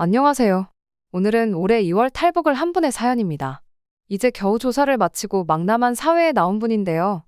안녕하세요. 오늘은 올해 2월 탈북을 한 분의 사연입니다. 이제 겨우 조사를 마치고 막남한 사회에 나온 분인데요.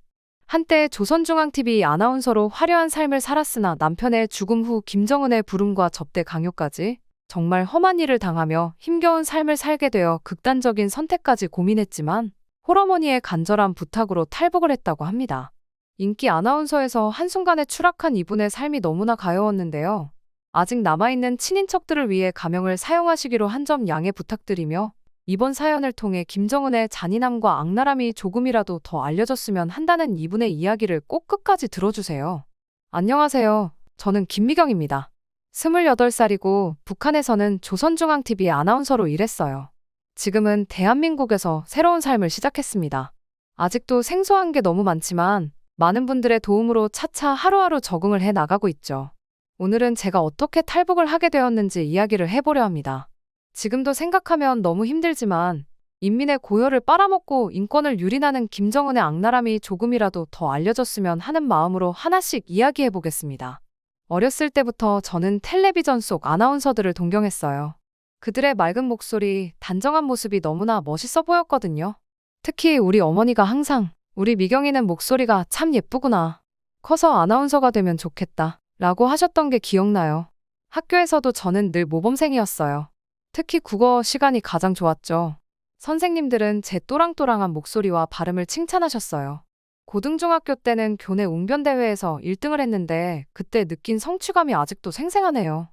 한때 조선중앙TV 아나운서로 화려한 삶을 살았으나 남편의 죽음 후 김정은의 부름과 접대 강요까지 정말 험한 일을 당하며 힘겨운 삶을 살게 되어 극단적인 선택까지 고민했지만 홀어머니의 간절한 부탁으로 탈북을 했다고 합니다. 인기 아나운서에서 한순간에 추락한 이분의 삶이 너무나 가여웠는데요. 아직 남아있는 친인척들을 위해 가명을 사용하시기로 한 점 양해 부탁드리며 이번 사연을 통해 김정은의 잔인함과 악랄함이 조금이라도 더 알려졌으면 한다는 이분의 이야기를 꼭 끝까지 들어주세요. 안녕하세요. 저는 김미경입니다. 28살이고 북한에서는 조선중앙TV 아나운서로 일했어요. 지금은 대한민국에서 새로운 삶을 시작했습니다. 아직도 생소한 게 너무 많지만 많은 분들의 도움으로 차차 하루하루 적응을 해 나가고 있죠. 오늘은 제가 어떻게 탈북을 하게 되었는지 이야기를 해보려 합니다. 지금도 생각하면 너무 힘들지만 인민의 고열을 빨아먹고 인권을 유린하는 김정은의 악랄함이 조금이라도 더 알려졌으면 하는 마음으로 하나씩 이야기해보겠습니다. 어렸을 때부터 저는 텔레비전 속 아나운서들을 동경했어요. 그들의 맑은 목소리, 단정한 모습이 너무나 멋있어 보였거든요. 특히 우리 어머니가 항상 우리 미경이는 목소리가 참 예쁘구나. 커서 아나운서가 되면 좋겠다. 라고 하셨던 게 기억나요. 학교에서도 저는 늘 모범생이었어요. 특히 국어 시간이 가장 좋았죠. 선생님들은 제 또랑또랑한 목소리와 발음을 칭찬하셨어요. 고등중학교 때는 교내 웅변대회에서 1등을 했는데 그때 느낀 성취감이 아직도 생생하네요.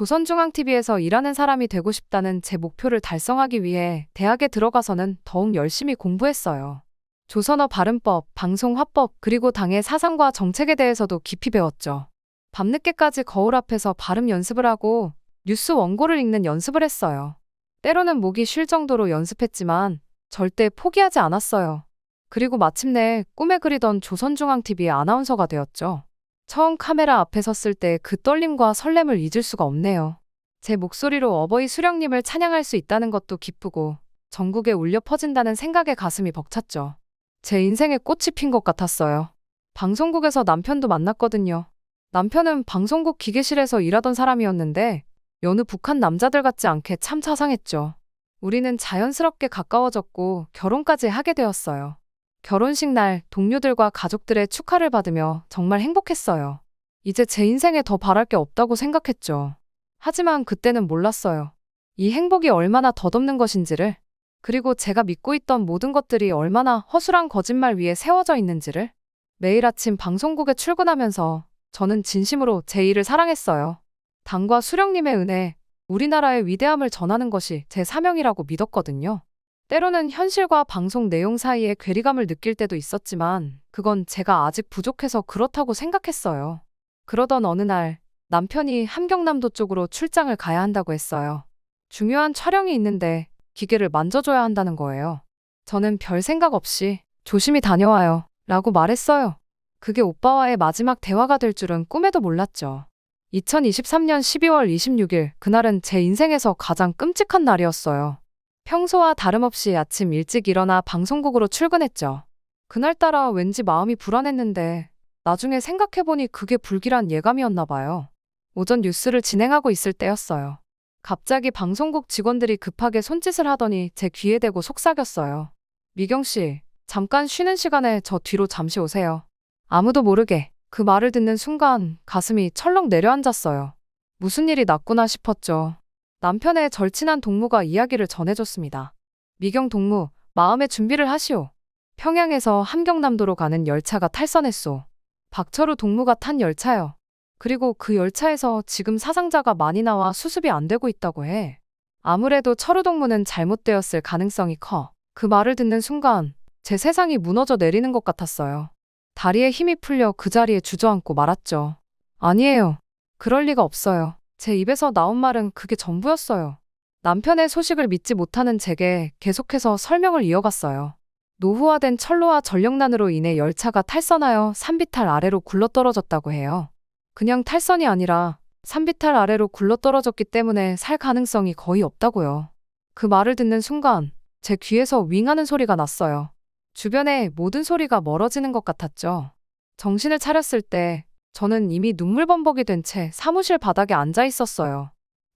조선중앙TV에서 일하는 사람이 되고 싶다는 제 목표를 달성하기 위해 대학에 들어가서는 더욱 열심히 공부했어요. 조선어 발음법, 방송화법, 그리고 당의 사상과 정책에 대해서도 깊이 배웠죠. 밤늦게까지 거울 앞에서 발음 연습을 하고 뉴스 원고를 읽는 연습을 했어요. 때로는 목이 쉴 정도로 연습했지만 절대 포기하지 않았어요. 그리고 마침내 꿈에 그리던 조선중앙TV 아나운서가 되었죠. 처음 카메라 앞에 섰을 때 그 떨림과 설렘을 잊을 수가 없네요. 제 목소리로 어버이 수령님을 찬양할 수 있다는 것도 기쁘고 전국에 울려 퍼진다는 생각에 가슴이 벅찼죠. 제 인생에 꽃이 핀 것 같았어요. 방송국에서 남편도 만났거든요. 남편은 방송국 기계실에서 일하던 사람이었는데 여느 북한 남자들 같지 않게 참 자상했죠. 우리는 자연스럽게 가까워졌고 결혼까지 하게 되었어요. 결혼식 날 동료들과 가족들의 축하를 받으며 정말 행복했어요. 이제 제 인생에 더 바랄 게 없다고 생각했죠. 하지만 그때는 몰랐어요. 이 행복이 얼마나 덧없는 것인지를, 그리고 제가 믿고 있던 모든 것들이 얼마나 허술한 거짓말 위에 세워져 있는지를. 매일 아침 방송국에 출근하면서 저는 진심으로 제 일을 사랑했어요. 당과 수령님의 은혜, 우리나라의 위대함을 전하는 것이 제 사명이라고 믿었거든요. 때로는 현실과 방송 내용 사이에 괴리감을 느낄 때도 있었지만 그건 제가 아직 부족해서 그렇다고 생각했어요. 그러던 어느 날 남편이 함경남도 쪽으로 출장을 가야 한다고 했어요. 중요한 촬영이 있는데 기계를 만져줘야 한다는 거예요. 저는 별 생각 없이 조심히 다녀와요 라고 말했어요. 그게 오빠와의 마지막 대화가 될 줄은 꿈에도 몰랐죠. 2023년 12월 26일, 그날은 제 인생에서 가장 끔찍한 날이었어요. 평소와 다름없이 아침 일찍 일어나 방송국으로 출근했죠. 그날따라 왠지 마음이 불안했는데 나중에 생각해보니 그게 불길한 예감이었나 봐요. 오전 뉴스를 진행하고 있을 때였어요. 갑자기 방송국 직원들이 급하게 손짓을 하더니 제 귀에 대고 속삭였어요. 미경 씨, 잠깐 쉬는 시간에 저 뒤로 잠시 오세요. 아무도 모르게. 그 말을 듣는 순간 가슴이 철렁 내려앉았어요. 무슨 일이 났구나 싶었죠. 남편의 절친한 동무가 이야기를 전해줬습니다. 미경 동무, 마음의 준비를 하시오. 평양에서 함경남도로 가는 열차가 탈선했소. 박철우 동무가 탄 열차요. 그리고 그 열차에서 지금 사상자가 많이 나와 수습이 안 되고 있다고 해. 아무래도 철우 동무는 잘못되었을 가능성이 커. 그 말을 듣는 순간 제 세상이 무너져 내리는 것 같았어요. 다리에 힘이 풀려 그 자리에 주저앉고 말았죠. 아니에요. 그럴 리가 없어요. 제 입에서 나온 말은 그게 전부였어요. 남편의 소식을 믿지 못하는 제게 계속해서 설명을 이어갔어요. 노후화된 철로와 전력난으로 인해 열차가 탈선하여 산비탈 아래로 굴러떨어졌다고 해요. 그냥 탈선이 아니라 산비탈 아래로 굴러떨어졌기 때문에 살 가능성이 거의 없다고요. 그 말을 듣는 순간 제 귀에서 윙하는 소리가 났어요. 주변에 모든 소리가 멀어지는 것 같았죠. 정신을 차렸을 때 저는 이미 눈물범벅이 된 채 사무실 바닥에 앉아 있었어요.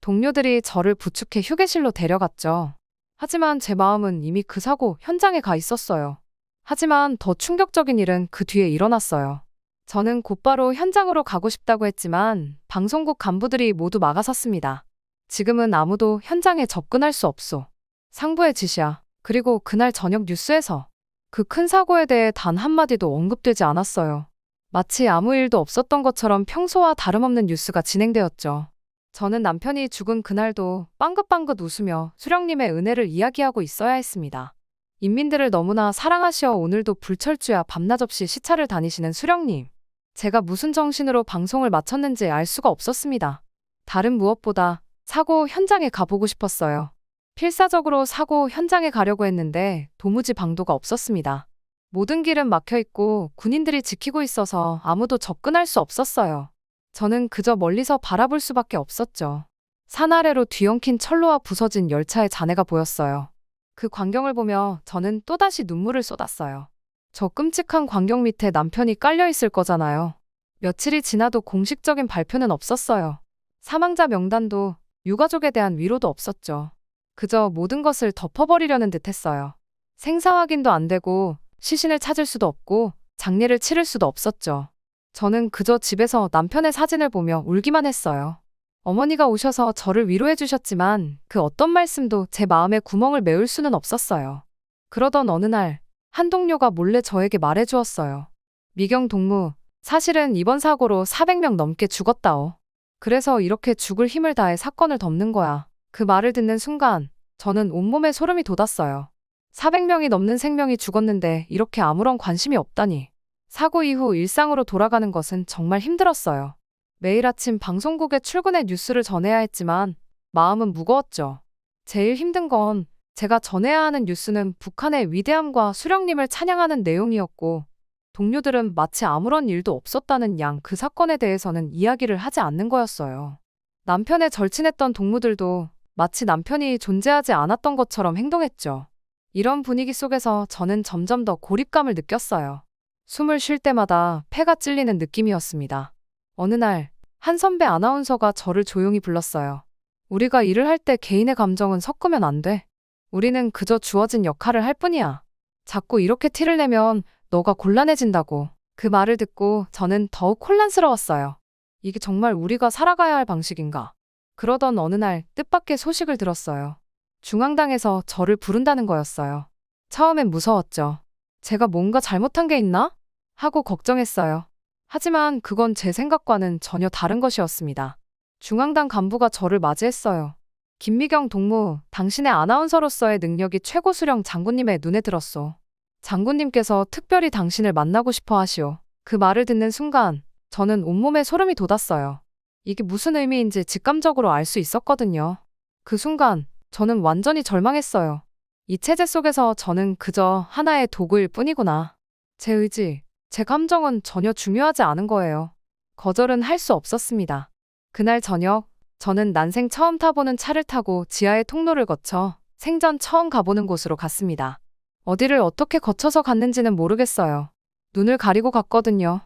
동료들이 저를 부축해 휴게실로 데려갔죠. 하지만 제 마음은 이미 그 사고 현장에 가 있었어요. 하지만 더 충격적인 일은 그 뒤에 일어났어요. 저는 곧바로 현장으로 가고 싶다고 했지만 방송국 간부들이 모두 막아섰습니다. 지금은 아무도 현장에 접근할 수 없소. 상부의 지시야. 그리고 그날 저녁 뉴스에서 그 큰 사고에 대해 단 한마디도 언급되지 않았어요. 마치 아무 일도 없었던 것처럼 평소와 다름없는 뉴스가 진행되었죠. 저는 남편이 죽은 그날도 빵긋빵긋 웃으며 수령님의 은혜를 이야기하고 있어야 했습니다. 인민들을 너무나 사랑하시어 오늘도 불철주야 밤낮 없이 시차를 다니시는 수령님. 제가 무슨 정신으로 방송을 마쳤는지 알 수가 없었습니다. 다른 무엇보다 사고 현장에 가보고 싶었어요. 필사적으로 사고 현장에 가려고 했는데 도무지 방도가 없었습니다. 모든 길은 막혀 있고 군인들이 지키고 있어서 아무도 접근할 수 없었어요. 저는 그저 멀리서 바라볼 수밖에 없었죠. 산 아래로 뒤엉킨 철로와 부서진 열차의 잔해가 보였어요. 그 광경을 보며 저는 또다시 눈물을 쏟았어요. 저 끔찍한 광경 밑에 남편이 깔려 있을 거잖아요. 며칠이 지나도 공식적인 발표는 없었어요. 사망자 명단도 유가족에 대한 위로도 없었죠. 그저 모든 것을 덮어버리려는 듯 했어요. 생사 확인도 안 되고 시신을 찾을 수도 없고 장례를 치를 수도 없었죠. 저는 그저 집에서 남편의 사진을 보며 울기만 했어요. 어머니가 오셔서 저를 위로해 주셨지만 그 어떤 말씀도 제 마음에 구멍을 메울 수는 없었어요. 그러던 어느 날 한 동료가 몰래 저에게 말해 주었어요. 미경 동무, 사실은 이번 사고로 400명 넘게 죽었다오. 그래서 이렇게 죽을 힘을 다해 사건을 덮는 거야. 그 말을 듣는 순간 저는 온몸에 소름이 돋았어요. 400명이 넘는 생명이 죽었는데 이렇게 아무런 관심이 없다니. 사고 이후 일상으로 돌아가는 것은 정말 힘들었어요. 매일 아침 방송국에 출근해 뉴스를 전해야 했지만 마음은 무거웠죠. 제일 힘든 건 제가 전해야 하는 뉴스는 북한의 위대함과 수령님을 찬양하는 내용이었고 동료들은 마치 아무런 일도 없었다는 양 그 사건에 대해서는 이야기를 하지 않는 거였어요. 남편의 절친했던 동무들도 마치 남편이 존재하지 않았던 것처럼 행동했죠. 이런 분위기 속에서 저는 점점 더 고립감을 느꼈어요. 숨을 쉴 때마다 폐가 찔리는 느낌이었습니다. 어느 날 한 선배 아나운서가 저를 조용히 불렀어요. 우리가 일을 할 때 개인의 감정은 섞으면 안 돼. 우리는 그저 주어진 역할을 할 뿐이야. 자꾸 이렇게 티를 내면 너가 곤란해진다고. 그 말을 듣고 저는 더욱 혼란스러웠어요. 이게 정말 우리가 살아가야 할 방식인가? 그러던 어느 날 뜻밖의 소식을 들었어요. 중앙당에서 저를 부른다는 거였어요. 처음엔 무서웠죠. 제가 뭔가 잘못한 게 있나? 하고 걱정했어요. 하지만 그건 제 생각과는 전혀 다른 것이었습니다. 중앙당 간부가 저를 맞이했어요. 김미경 동무, 당신의 아나운서로서의 능력이 최고 수령 장군님의 눈에 들었소. 장군님께서 특별히 당신을 만나고 싶어 하시오. 그 말을 듣는 순간 저는 온몸에 소름이 돋았어요. 이게 무슨 의미인지 직감적으로 알 수 있었거든요. 그 순간 저는 완전히 절망했어요. 이 체제 속에서 저는 그저 하나의 도구일 뿐이구나. 제 의지, 제 감정은 전혀 중요하지 않은 거예요. 거절은 할 수 없었습니다. 그날 저녁, 저는 난생 처음 타보는 차를 타고 지하의 통로를 거쳐 생전 처음 가보는 곳으로 갔습니다. 어디를 어떻게 거쳐서 갔는지는 모르겠어요. 눈을 가리고 갔거든요.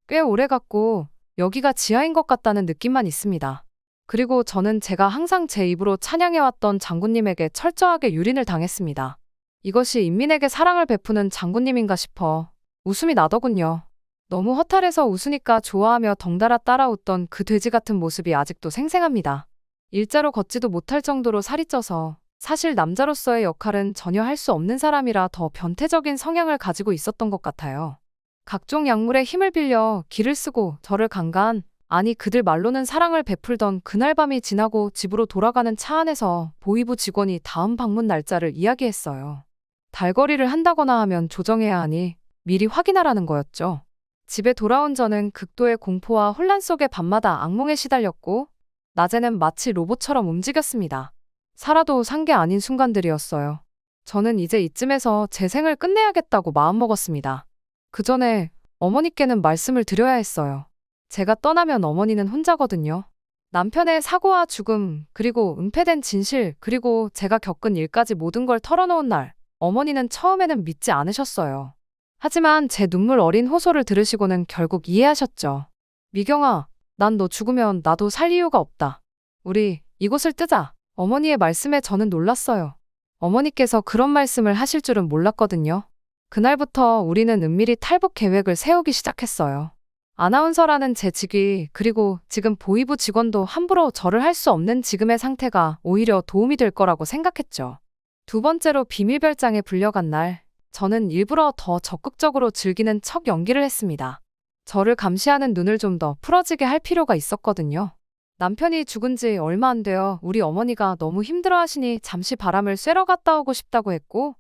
꽤 오래 갔고 여기가 지하인 것 같다는 느낌만 있습니다. 그리고 저는 제가 항상 제 입으로 찬양해왔던 장군님에게 철저하게 유린을 당했습니다. 이것이 인민에게 사랑을 베푸는 장군님인가 싶어 웃음이 나더군요. 너무 허탈해서 웃으니까 좋아하며 덩달아 따라웃던 그 돼지 같은 모습이 아직도 생생합니다. 일자로 걷지도 못할 정도로 살이 쪄서 사실 남자로서의 역할은 전혀 할 수 없는 사람이라 더 변태적인 성향을 가지고 있었던 것 같아요. 각종 약물에 힘을 빌려 기를 쓰고 저를 강간, 아니 그들 말로는 사랑을 베풀던 그날 밤이 지나고 집으로 돌아가는 차 안에서 보위부 직원이 다음 방문 날짜를 이야기했어요. 달거리를 한다거나 하면 조정해야 하니 미리 확인하라는 거였죠. 집에 돌아온 저는 극도의 공포와 혼란 속에 밤마다 악몽에 시달렸고 낮에는 마치 로봇처럼 움직였습니다. 살아도 산 게 아닌 순간들이었어요. 저는 이제 이쯤에서 제 생을 끝내야겠다고 마음먹었습니다. 그 전에 어머니께는 말씀을 드려야 했어요. 제가 떠나면 어머니는 혼자거든요. 남편의 사고와 죽음, 그리고 은폐된 진실, 그리고 제가 겪은 일까지 모든 걸 털어놓은 날, 어머니는 처음에는 믿지 않으셨어요. 하지만 제 눈물 어린 호소를 들으시고는 결국 이해하셨죠. 미경아, 난 너 죽으면 나도 살 이유가 없다. 우리 이곳을 뜨자. 어머니의 말씀에 저는 놀랐어요. 어머니께서 그런 말씀을 하실 줄은 몰랐거든요. 그날부터 우리는 은밀히 탈북 계획을 세우기 시작했어요. 아나운서라는 제 직위, 그리고 지금 보이부 직원도 함부로 절을 할 수 없는 지금의 상태가 오히려 도움이 될 거라고 생각했죠. 두 번째로 비밀별장에 불려간 날, 저는 일부러 더 적극적으로 즐기는 척 연기를 했습니다. 저를 감시하는 눈을 좀 더 풀어지게 할 필요가 있었거든요. 남편이 죽은 지 얼마 안 되어 우리 어머니가 너무 힘들어 하시니 잠시 바람을 쐬러 갔다 오고 싶다고 했고,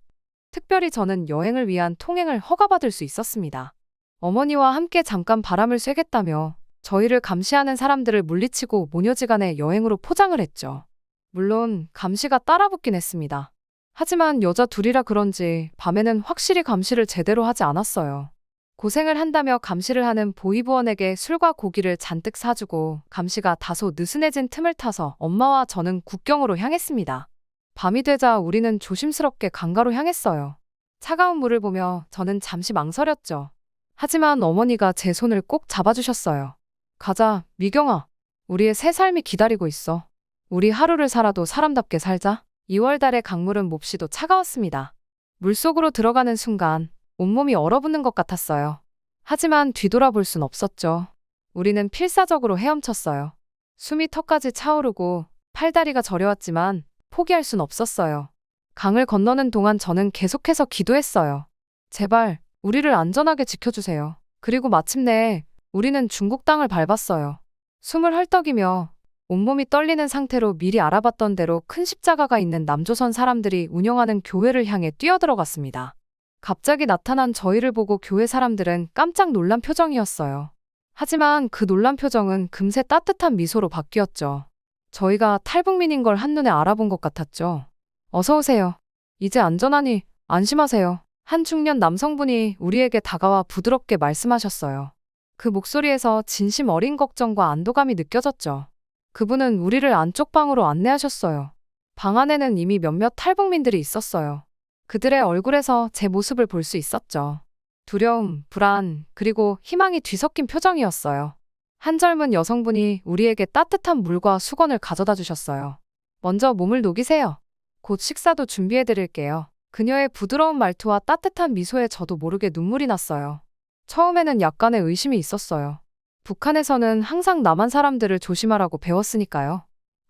특별히 저는 여행을 위한 통행을 허가받을 수 있었습니다. 어머니와 함께 잠깐 바람을 쐬겠다며 저희를 감시하는 사람들을 물리치고 모녀지간의 여행으로 포장을 했죠. 물론 감시가 따라붙긴 했습니다. 하지만 여자 둘이라 그런지 밤에는 확실히 감시를 제대로 하지 않았어요. 고생을 한다며 감시를 하는 보이부원에게 술과 고기를 잔뜩 사주고 감시가 다소 느슨해진 틈을 타서 엄마와 저는 국경으로 향했습니다. 밤이 되자 우리는 조심스럽게 강가로 향했어요. 차가운 물을 보며 저는 잠시 망설였죠. 하지만 어머니가 제 손을 꼭 잡아주셨어요. 가자, 미경아. 우리의 새 삶이 기다리고 있어. 우리 하루를 살아도 사람답게 살자. 2월 달의 강물은 몹시도 차가웠습니다. 물속으로 들어가는 순간 온몸이 얼어붙는 것 같았어요. 하지만 뒤돌아볼 순 없었죠. 우리는 필사적으로 헤엄쳤어요. 숨이 턱까지 차오르고 팔다리가 저려왔지만 포기할 순 없었어요. 강을 건너는 동안 저는 계속해서 기도했어요. 제발 우리를 안전하게 지켜주세요. 그리고 마침내 우리는 중국 땅을 밟았어요. 숨을 헐떡이며 온몸이 떨리는 상태로 미리 알아봤던 대로 큰 십자가가 있는 남조선 사람들이 운영하는 교회를 향해 뛰어들어갔습니다. 갑자기 나타난 저희를 보고 교회 사람들은 깜짝 놀란 표정이었어요. 하지만 그 놀란 표정은 금세 따뜻한 미소로 바뀌었죠. 저희가 탈북민인 걸 한눈에 알아본 것 같았죠. 어서 오세요. 이제 안전하니 안심하세요. 한 중년 남성분이 우리에게 다가와 부드럽게 말씀하셨어요. 그 목소리에서 진심 어린 걱정과 안도감이 느껴졌죠. 그분은 우리를 안쪽 방으로 안내하셨어요. 방 안에는 이미 몇몇 탈북민들이 있었어요. 그들의 얼굴에서 제 모습을 볼 수 있었죠. 두려움, 불안, 그리고 희망이 뒤섞인 표정이었어요. 한 젊은 여성분이 우리에게 따뜻한 물과 수건을 가져다 주셨어요. 먼저 몸을 녹이세요. 곧 식사도 준비해 드릴게요. 그녀의 부드러운 말투와 따뜻한 미소에 저도 모르게 눈물이 났어요. 처음에는 약간의 의심이 있었어요. 북한에서는 항상 남한 사람들을 조심하라고 배웠으니까요.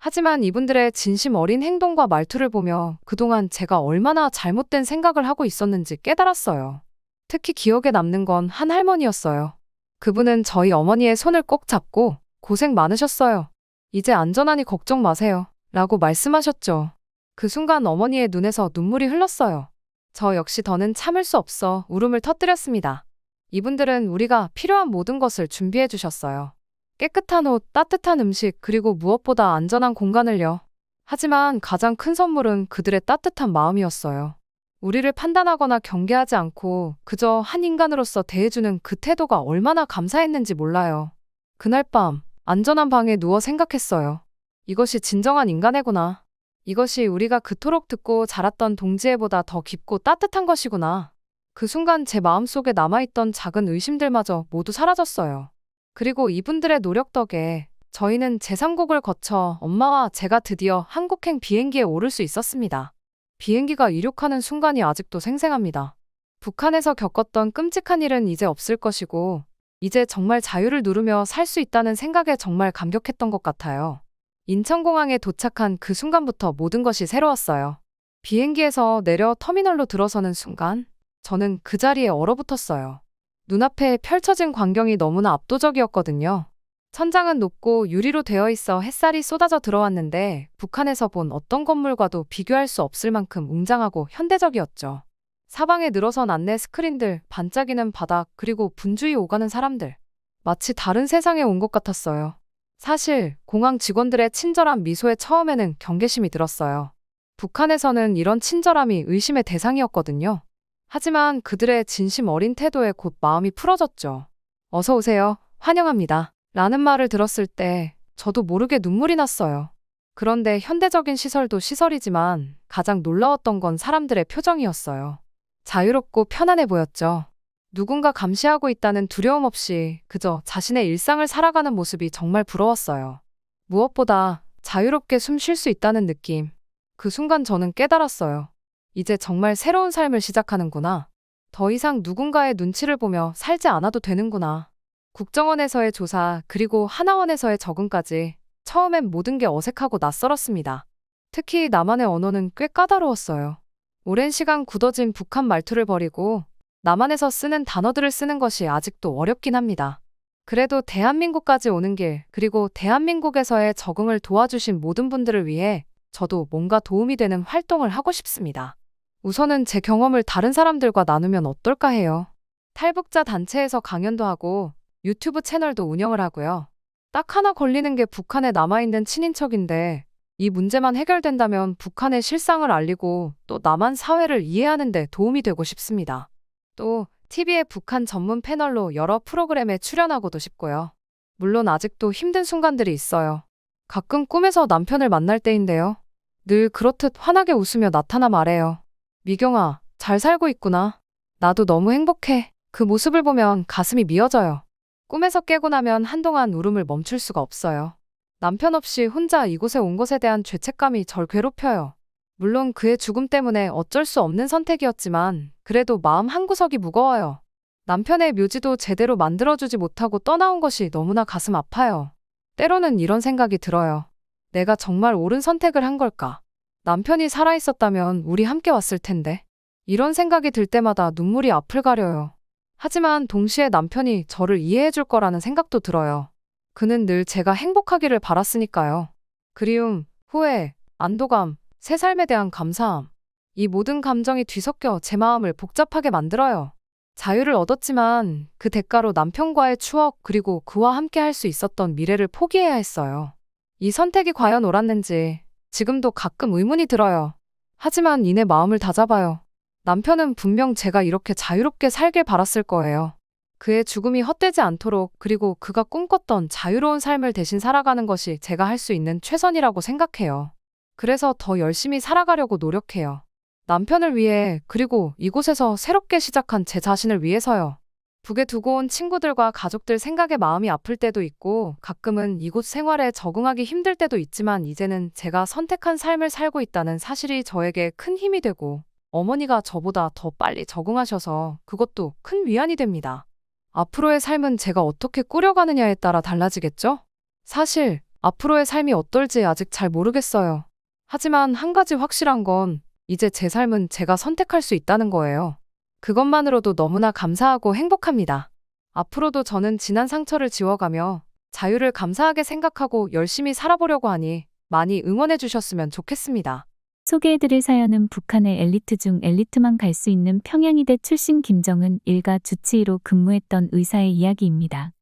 하지만 이분들의 진심 어린 행동과 말투를 보며 그동안 제가 얼마나 잘못된 생각을 하고 있었는지 깨달았어요. 특히 기억에 남는 건 한 할머니였어요. 그분은 저희 어머니의 손을 꼭 잡고 고생 많으셨어요. 이제 안전하니 걱정 마세요. 라고 말씀하셨죠. 그 순간 어머니의 눈에서 눈물이 흘렀어요. 저 역시 더는 참을 수 없어 울음을 터뜨렸습니다. 이분들은 우리가 필요한 모든 것을 준비해 주셨어요. 깨끗한 옷, 따뜻한 음식, 그리고 무엇보다 안전한 공간을요. 하지만 가장 큰 선물은 그들의 따뜻한 마음이었어요. 우리를 판단하거나 경계하지 않고 그저 한 인간으로서 대해주는 그 태도가 얼마나 감사했는지 몰라요. 그날 밤, 안전한 방에 누워 생각했어요. 이것이 진정한 인간애구나. 이것이 우리가 그토록 듣고 자랐던 동지애보다 더 깊고 따뜻한 것이구나. 그 순간 제 마음속에 남아있던 작은 의심들마저 모두 사라졌어요. 그리고 이분들의 노력 덕에 저희는 제3국을 거쳐 엄마와 제가 드디어 한국행 비행기에 오를 수 있었습니다. 비행기가 이륙하는 순간이 아직도 생생합니다. 북한에서 겪었던 끔찍한 일은 이제 없을 것이고 이제 정말 자유를 누르며 살 수 있다는 생각에 정말 감격했던 것 같아요. 인천공항에 도착한 그 순간부터 모든 것이 새로웠어요. 비행기에서 내려 터미널로 들어서는 순간 저는 그 자리에 얼어붙었어요. 눈앞에 펼쳐진 광경이 너무나 압도적이었거든요. 천장은 높고 유리로 되어 있어 햇살이 쏟아져 들어왔는데 북한에서 본 어떤 건물과도 비교할 수 없을 만큼 웅장하고 현대적이었죠. 사방에 늘어선 안내 스크린들, 반짝이는 바닥, 그리고 분주히 오가는 사람들. 마치 다른 세상에 온 것 같았어요. 사실 공항 직원들의 친절한 미소에 처음에는 경계심이 들었어요. 북한에서는 이런 친절함이 의심의 대상이었거든요. 하지만 그들의 진심 어린 태도에 곧 마음이 풀어졌죠. 어서 오세요. 환영합니다. 라는 말을 들었을 때 저도 모르게 눈물이 났어요. 그런데 현대적인 시설도 시설이지만 가장 놀라웠던 건 사람들의 표정이었어요. 자유롭고 편안해 보였죠. 누군가 감시하고 있다는 두려움 없이 그저 자신의 일상을 살아가는 모습이 정말 부러웠어요. 무엇보다 자유롭게 숨 쉴 수 있다는 느낌. 그 순간 저는 깨달았어요. 이제 정말 새로운 삶을 시작하는구나. 더 이상 누군가의 눈치를 보며 살지 않아도 되는구나. 국정원에서의 조사, 그리고 하나원에서의 적응까지 처음엔 모든 게 어색하고 낯설었습니다. 특히 남한의 언어는 꽤 까다로웠어요. 오랜 시간 굳어진 북한 말투를 버리고 남한에서 쓰는 단어들을 쓰는 것이 아직도 어렵긴 합니다. 그래도 대한민국까지 오는 길, 그리고 대한민국에서의 적응을 도와주신 모든 분들을 위해 저도 뭔가 도움이 되는 활동을 하고 싶습니다. 우선은 제 경험을 다른 사람들과 나누면 어떨까 해요. 탈북자 단체에서 강연도 하고 유튜브 채널도 운영을 하고요. 딱 하나 걸리는 게 북한에 남아있는 친인척인데 이 문제만 해결된다면 북한의 실상을 알리고 또 남한 사회를 이해하는 데 도움이 되고 싶습니다. 또 TV의 북한 전문 패널로 여러 프로그램에 출연하고도 싶고요. 물론 아직도 힘든 순간들이 있어요. 가끔 꿈에서 남편을 만날 때인데요. 늘 그렇듯 환하게 웃으며 나타나 말해요. 미경아, 잘 살고 있구나. 나도 너무 행복해. 그 모습을 보면 가슴이 미어져요. 꿈에서 깨고 나면 한동안 울음을 멈출 수가 없어요. 남편 없이 혼자 이곳에 온 것에 대한 죄책감이 절 괴롭혀요. 물론 그의 죽음 때문에 어쩔 수 없는 선택이었지만 그래도 마음 한구석이 무거워요. 남편의 묘지도 제대로 만들어주지 못하고 떠나온 것이 너무나 가슴 아파요. 때로는 이런 생각이 들어요. 내가 정말 옳은 선택을 한 걸까? 남편이 살아있었다면 우리 함께 왔을 텐데. 이런 생각이 들 때마다 눈물이 앞을 가려요. 하지만 동시에 남편이 저를 이해해 줄 거라는 생각도 들어요. 그는 늘 제가 행복하기를 바랐으니까요. 그리움, 후회, 안도감, 새 삶에 대한 감사함. 이 모든 감정이 뒤섞여 제 마음을 복잡하게 만들어요. 자유를 얻었지만 그 대가로 남편과의 추억 그리고 그와 함께 할 수 있었던 미래를 포기해야 했어요. 이 선택이 과연 옳았는지 지금도 가끔 의문이 들어요. 하지만 이내 마음을 다잡아요. 남편은 분명 제가 이렇게 자유롭게 살길 바랐을 거예요. 그의 죽음이 헛되지 않도록 그리고 그가 꿈꿨던 자유로운 삶을 대신 살아가는 것이 제가 할 수 있는 최선이라고 생각해요. 그래서 더 열심히 살아가려고 노력해요. 남편을 위해 그리고 이곳에서 새롭게 시작한 제 자신을 위해서요. 북에 두고 온 친구들과 가족들 생각에 마음이 아플 때도 있고 가끔은 이곳 생활에 적응하기 힘들 때도 있지만 이제는 제가 선택한 삶을 살고 있다는 사실이 저에게 큰 힘이 되고 어머니가 저보다 더 빨리 적응하셔서 그것도 큰 위안이 됩니다. 앞으로의 삶은 제가 어떻게 꾸려가느냐에 따라 달라지겠죠? 사실 앞으로의 삶이 어떨지 아직 잘 모르겠어요. 하지만 한 가지 확실한 건 이제 제 삶은 제가 선택할 수 있다는 거예요. 그것만으로도 너무나 감사하고 행복합니다. 앞으로도 저는 지난 상처를 지워가며 자유를 감사하게 생각하고 열심히 살아보려고 하니 많이 응원해 주셨으면 좋겠습니다. 소개해드릴 사연은 북한의 엘리트 중 엘리트만 갈 수 있는 평양이대 출신 김정은 일가 주치의로 근무했던 의사의 이야기입니다.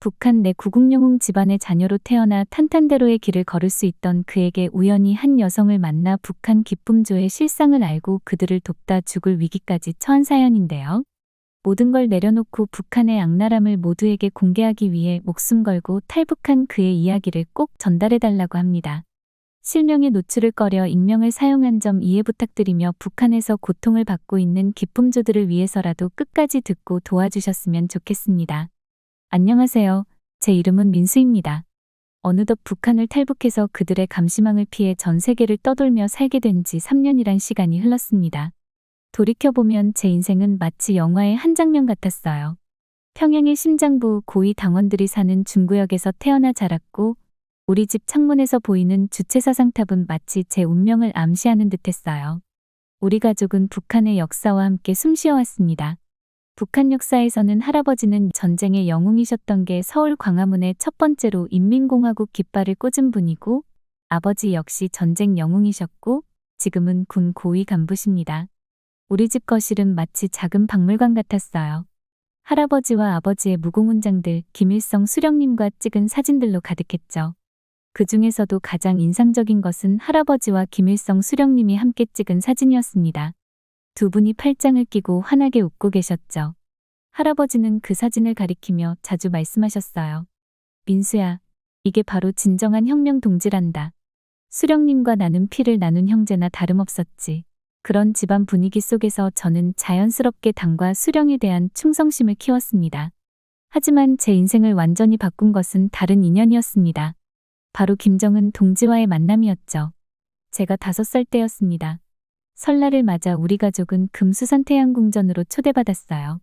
북한 내 구국영웅 집안의 자녀로 태어나 탄탄대로의 길을 걸을 수 있던 그에게 우연히 한 여성을 만나 북한 기쁨조의 실상을 알고 그들을 돕다 죽을 위기까지 처한 사연인데요. 모든 걸 내려놓고 북한의 악랄함을 모두에게 공개하기 위해 목숨 걸고 탈북한 그의 이야기를 꼭 전달해달라고 합니다. 실명의 노출을 꺼려 익명을 사용한 점 이해 부탁드리며 북한에서 고통을 받고 있는 기쁨조들을 위해서라도 끝까지 듣고 도와주셨으면 좋겠습니다. 안녕하세요. 제 이름은 민수입니다. 어느덧 북한을 탈북해서 그들의 감시망을 피해 전 세계를 떠돌며 살게 된 지 3년이란 시간이 흘렀습니다. 돌이켜보면 제 인생은 마치 영화의 한 장면 같았어요. 평양의 심장부 고위 당원들이 사는 중구역에서 태어나 자랐고 우리 집 창문에서 보이는 주체사상탑은 마치 제 운명을 암시하는 듯했어요. 우리 가족은 북한의 역사와 함께 숨쉬어왔습니다. 북한 역사에서는 할아버지는 전쟁의 영웅이셨던 게 서울 광화문에 첫 번째로 인민공화국 깃발을 꽂은 분이고 아버지 역시 전쟁 영웅이셨고 지금은 군 고위 간부십니다. 우리 집 거실은 마치 작은 박물관 같았어요. 할아버지와 아버지의 무공훈장들, 김일성 수령님과 찍은 사진들로 가득했죠. 그 중에서도 가장 인상적인 것은 할아버지와 김일성 수령님이 함께 찍은 사진이었습니다. 두 분이 팔짱을 끼고 환하게 웃고 계셨죠. 할아버지는 그 사진을 가리키며 자주 말씀하셨어요. 민수야, 이게 바로 진정한 혁명 동지란다. 수령님과 나는 피를 나눈 형제나 다름없었지. 그런 집안 분위기 속에서 저는 자연스럽게 당과 수령에 대한 충성심을 키웠습니다. 하지만 제 인생을 완전히 바꾼 것은 다른 인연이었습니다. 바로 김정은 동지와의 만남이었죠. 제가 5살 때였습니다. 설날을 맞아 우리 가족은 금수산태양궁전으로 초대받았어요.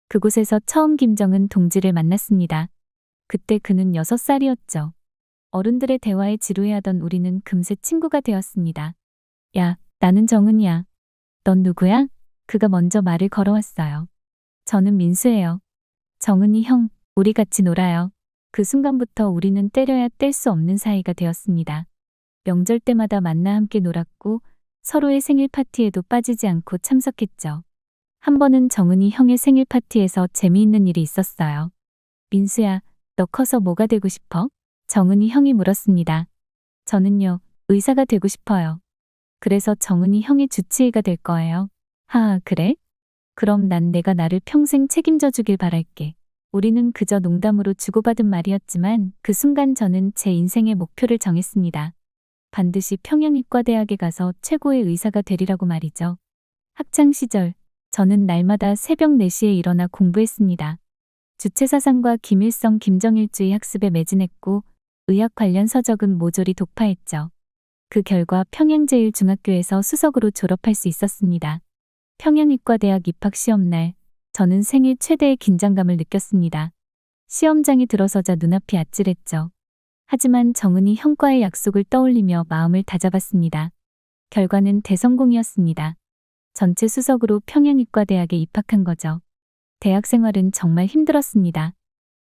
그곳에서 처음 김정은 동지를 만났습니다. 그때 그는 6살이었죠. 어른들의 대화에 지루해하던 우리는 금세 친구가 되었습니다. 야, 나는 정은이야. 넌 누구야? 그가 먼저 말을 걸어왔어요. 저는 민수예요. 정은이 형, 우리 같이 놀아요. 그 순간부터 우리는 때려야 뗄 수 없는 사이가 되었습니다. 명절 때마다 만나 함께 놀았고 서로의 생일 파티에도 빠지지 않고 참석했죠. 한 번은 정은이 형의 생일 파티에서 재미있는 일이 있었어요. 민수야, 너 커서 뭐가 되고 싶어? 정은이 형이 물었습니다. 저는요, 의사가 되고 싶어요. 그래서 정은이 형의 주치의가 될 거예요. 하하, 그래? 그럼 난 내가 나를 평생 책임져 주길 바랄게. 우리는 그저 농담으로 주고받은 말이었지만 그 순간 저는 제 인생의 목표를 정했습니다. 반드시 평양의과대학에 가서 최고의 의사가 되리라고 말이죠. 학창 시절, 저는 날마다 새벽 4시에 일어나 공부했습니다. 주체사상과 김일성 김정일주의 학습에 매진했고 의학 관련 서적은 모조리 독파했죠. 그 결과 평양제일중학교에서 수석으로 졸업할 수 있었습니다. 평양의과대학 입학 시험날, 저는 생일 최대의 긴장감을 느꼈습니다. 시험장이 들어서자 눈앞이 아찔했죠. 하지만 정은이 형과의 약속을 떠올리며 마음을 다잡았습니다. 결과는 대성공이었습니다. 전체 수석으로 평양의과대학에 입학한 거죠. 대학 생활은 정말 힘들었습니다.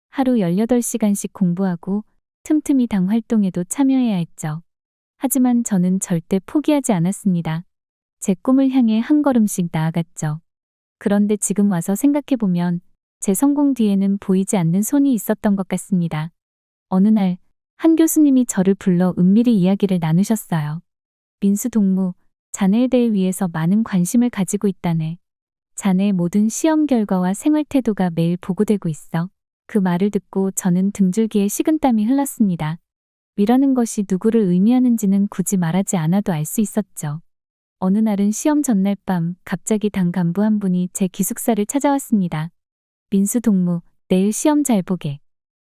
하루 18시간씩 공부하고 틈틈이 당 활동에도 참여해야 했죠. 하지만 저는 절대 포기하지 않았습니다. 제 꿈을 향해 한 걸음씩 나아갔죠. 그런데 지금 와서 생각해보면 제 성공 뒤에는 보이지 않는 손이 있었던 것 같습니다. 어느 날, 한 교수님이 저를 불러 은밀히 이야기를 나누셨어요. 민수 동무, 자네에 대해 위에서 많은 관심을 가지고 있다네. 자네의 모든 시험 결과와 생활 태도가 매일 보고되고 있어. 그 말을 듣고 저는 등줄기에 식은땀이 흘렀습니다. 위라는 것이 누구를 의미하는지는 굳이 말하지 않아도 알 수 있었죠. 어느 날은 시험 전날 밤 갑자기 당 간부 한 분이 제 기숙사를 찾아왔습니다. 민수 동무, 내일 시험 잘 보게.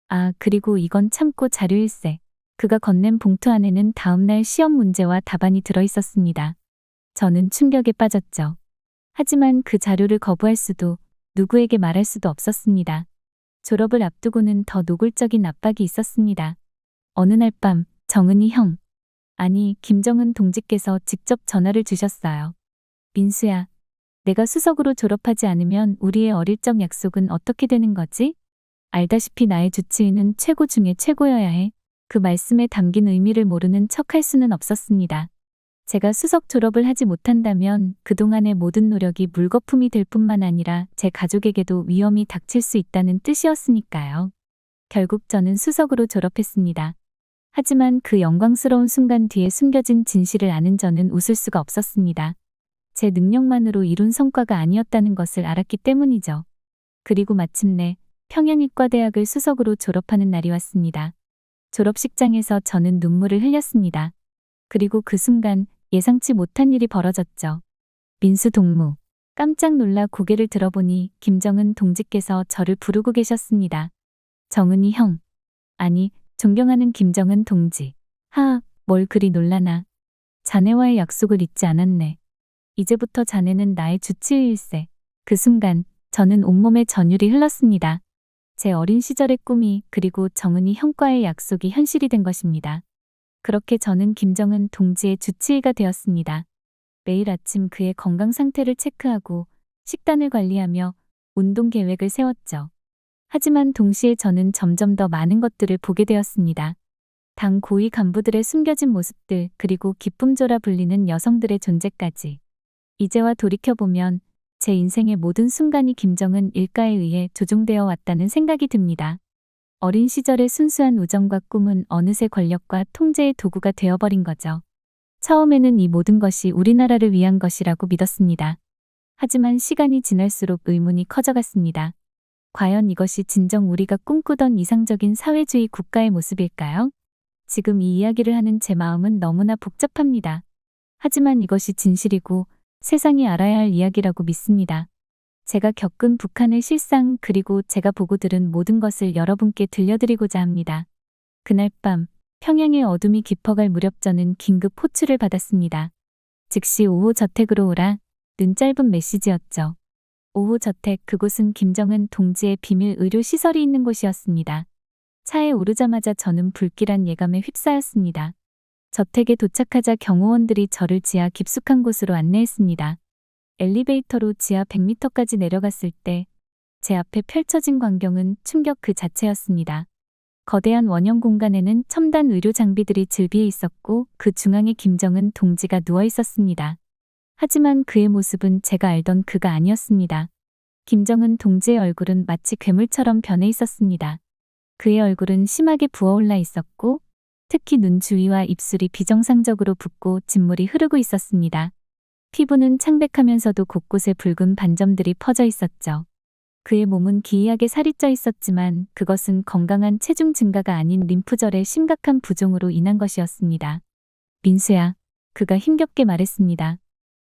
아, 그리고 이건 참고 자료일세. 그가 건넨 봉투 안에는 다음날 시험 문제와 답안이 들어있었습니다. 저는 충격에 빠졌죠. 하지만 그 자료를 거부할 수도, 누구에게 말할 수도 없었습니다. 졸업을 앞두고는 더 노골적인 압박이 있었습니다. 어느 날 밤, 정은이 형, 아니, 김정은 동지께서 직접 전화를 주셨어요. 민수야, 내가 수석으로 졸업하지 않으면 우리의 어릴 적 약속은 어떻게 되는 거지? 알다시피 나의 주치의는 최고 중에 최고여야 해. 그 말씀에 담긴 의미를 모르는 척할 수는 없었습니다. 제가 수석 졸업을 하지 못한다면 그동안의 모든 노력이 물거품이 될 뿐만 아니라 제 가족에게도 위험이 닥칠 수 있다는 뜻이었으니까요. 결국 저는 수석으로 졸업했습니다. 하지만 그 영광스러운 순간 뒤에 숨겨진 진실을 아는 저는 웃을 수가 없었습니다. 제 능력만으로 이룬 성과가 아니었다는 것을 알았기 때문이죠. 그리고 마침내 평양의과대학을 수석으로 졸업하는 날이 왔습니다. 졸업식장에서 저는 눈물을 흘렸습니다. 그리고 그 순간 예상치 못한 일이 벌어졌죠. 민수 동무. 깜짝 놀라 고개를 들어보니 김정은 동지께서 저를 부르고 계셨습니다. 정은이 형. 아니, 존경하는 김정은 동지. 하, 뭘 그리 놀라나. 자네와의 약속을 잊지 않았네. 이제부터 자네는 나의 주치의일세. 그 순간 저는 온몸에 전율이 흘렀습니다. 제 어린 시절의 꿈이 그리고 정은이 형과의 약속이 현실이 된 것입니다. 그렇게 저는 김정은 동지의 주치의가 되었습니다. 매일 아침 그의 건강 상태를 체크하고 식단을 관리하며 운동 계획을 세웠죠. 하지만 동시에 저는 점점 더 많은 것들을 보게 되었습니다. 당 고위 간부들의 숨겨진 모습들, 그리고 기쁨조라 불리는 여성들의 존재까지. 이제와 돌이켜보면 제 인생의 모든 순간이 김정은 일가에 의해 조종되어 왔다는 생각이 듭니다. 어린 시절의 순수한 우정과 꿈은 어느새 권력과 통제의 도구가 되어버린 거죠. 처음에는 이 모든 것이 우리나라를 위한 것이라고 믿었습니다. 하지만 시간이 지날수록 의문이 커져갔습니다. 과연 이것이 진정 우리가 꿈꾸던 이상적인 사회주의 국가의 모습일까요? 지금 이 이야기를 하는 제 마음은 너무나 복잡합니다. 하지만 이것이 진실이고 세상이 알아야 할 이야기라고 믿습니다. 제가 겪은 북한의 실상 그리고 제가 보고 들은 모든 것을 여러분께 들려드리고자 합니다. 그날 밤 평양의 어둠이 깊어갈 무렵 저는 긴급 호출을 받았습니다. 즉시 5호 저택으로 오라. 는 짧은 메시지였죠. 5호 저택, 그곳은 김정은 동지의 비밀 의료 시설이 있는 곳이었습니다. 차에 오르자마자 저는 불길한 예감에 휩싸였습니다. 저택에 도착하자 경호원들이 저를 지하 깊숙한 곳으로 안내했습니다. 엘리베이터로 지하 100m까지 내려갔을 때 제 앞에 펼쳐진 광경은 충격 그 자체였습니다. 거대한 원형 공간에는 첨단 의료 장비들이 즐비해 있었고 그 중앙에 김정은 동지가 누워 있었습니다. 하지만 그의 모습은 제가 알던 그가 아니었습니다. 김정은 동지의 얼굴은 마치 괴물처럼 변해 있었습니다. 그의 얼굴은 심하게 부어올라 있었고 특히 눈 주위와 입술이 비정상적으로 붓고 진물이 흐르고 있었습니다. 피부는 창백하면서도 곳곳에 붉은 반점들이 퍼져 있었죠. 그의 몸은 기이하게 살이 쪄 있었지만 그것은 건강한 체중 증가가 아닌 림프절의 심각한 부종으로 인한 것이었습니다. 민수야, 그가 힘겹게 말했습니다.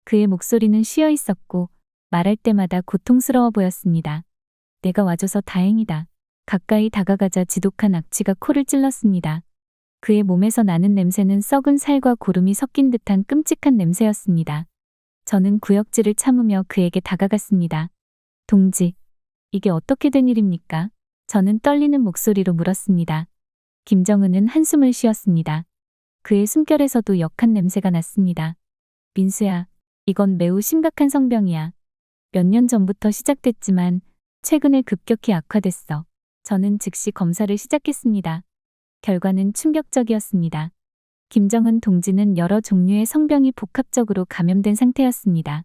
그의 목소리는 쉬어 있었고 말할 때마다 고통스러워 보였습니다. 내가 와줘서 다행이다. 가까이 다가가자 지독한 악취가 코를 찔렀습니다. 그의 몸에서 나는 냄새는 썩은 살과 고름이 섞인 듯한 끔찍한 냄새였습니다. 저는 구역질을 참으며 그에게 다가갔습니다. 동지, 이게 어떻게 된 일입니까? 저는 떨리는 목소리로 물었습니다. 김정은은 한숨을 쉬었습니다. 그의 숨결에서도 역한 냄새가 났습니다. 민수야, 이건 매우 심각한 성병이야. 몇 년 전부터 시작됐지만 최근에 급격히 악화됐어. 저는 즉시 검사를 시작했습니다. 결과는 충격적이었습니다. 김정은 동지는 여러 종류의 성병이 복합적으로 감염된 상태였습니다.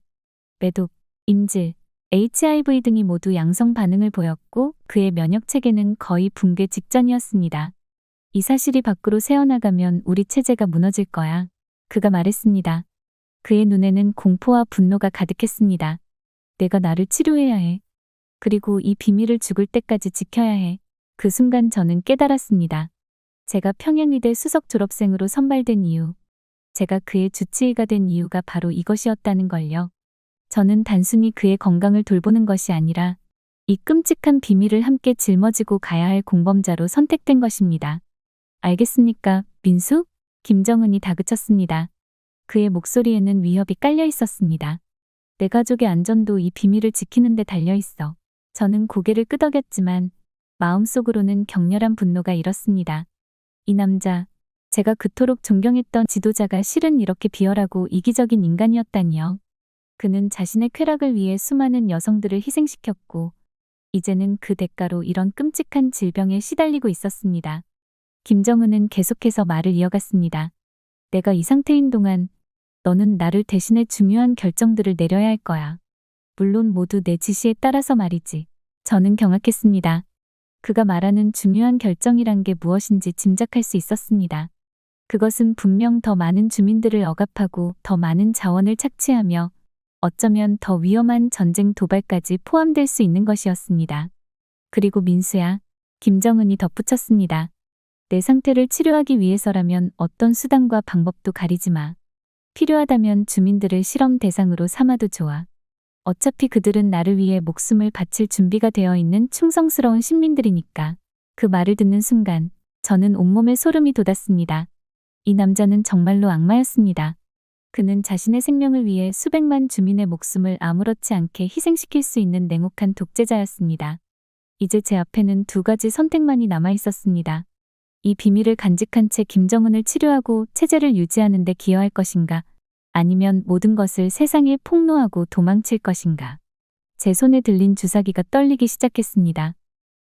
매독, 임질, HIV 등이 모두 양성 반응을 보였고 그의 면역 체계는 거의 붕괴 직전이었습니다. 이 사실이 밖으로 새어나가면 우리 체제가 무너질 거야. 그가 말했습니다. 그의 눈에는 공포와 분노가 가득했습니다. 내가 나를 치료해야 해. 그리고 이 비밀을 죽을 때까지 지켜야 해. 그 순간 저는 깨달았습니다. 제가 평양의대 수석 졸업생으로 선발된 이유, 제가 그의 주치의가 된 이유가 바로 이것이었다는 걸요. 저는 단순히 그의 건강을 돌보는 것이 아니라 이 끔찍한 비밀을 함께 짊어지고 가야 할 공범자로 선택된 것입니다. 알겠습니까, 민수? 김정은이 다그쳤습니다. 그의 목소리에는 위협이 깔려 있었습니다. 내 가족의 안전도 이 비밀을 지키는 데 달려 있어. 저는 고개를 끄덕였지만 마음속으로는 격렬한 분노가 일었습니다. 이 남자, 제가 그토록 존경했던 지도자가 실은 이렇게 비열하고 이기적인 인간이었다니요. 그는 자신의 쾌락을 위해 수많은 여성들을 희생시켰고 이제는 그 대가로 이런 끔찍한 질병에 시달리고 있었습니다. 김정은은 계속해서 말을 이어갔습니다. 내가 이 상태인 동안 너는 나를 대신해 중요한 결정들을 내려야 할 거야. 물론 모두 내 지시에 따라서 말이지. 저는 경악했습니다. 그가 말하는 중요한 결정이란 게 무엇인지 짐작할 수 있었습니다. 그것은 분명 더 많은 주민들을 억압하고 더 많은 자원을 착취하며 어쩌면 더 위험한 전쟁 도발까지 포함될 수 있는 것이었습니다. 그리고 민수야, 김정은이 덧붙였습니다. 내 상태를 치료하기 위해서라면 어떤 수단과 방법도 가리지 마. 필요하다면 주민들을 실험 대상으로 삼아도 좋아. 어차피 그들은 나를 위해 목숨을 바칠 준비가 되어 있는 충성스러운 시민들이니까. 그 말을 듣는 순간 저는 온몸에 소름이 돋았습니다. 이 남자는 정말로 악마였습니다. 그는 자신의 생명을 위해 수백만 주민의 목숨을 아무렇지 않게 희생시킬 수 있는 냉혹한 독재자였습니다. 이제 제 앞에는 두 가지 선택만이 남아 있었습니다. 이 비밀을 간직한 채 김정은을 치료하고 체제를 유지하는 데 기여할 것인가, 아니면 모든 것을 세상에 폭로하고 도망칠 것인가. 제 손에 들린 주사기가 떨리기 시작했습니다.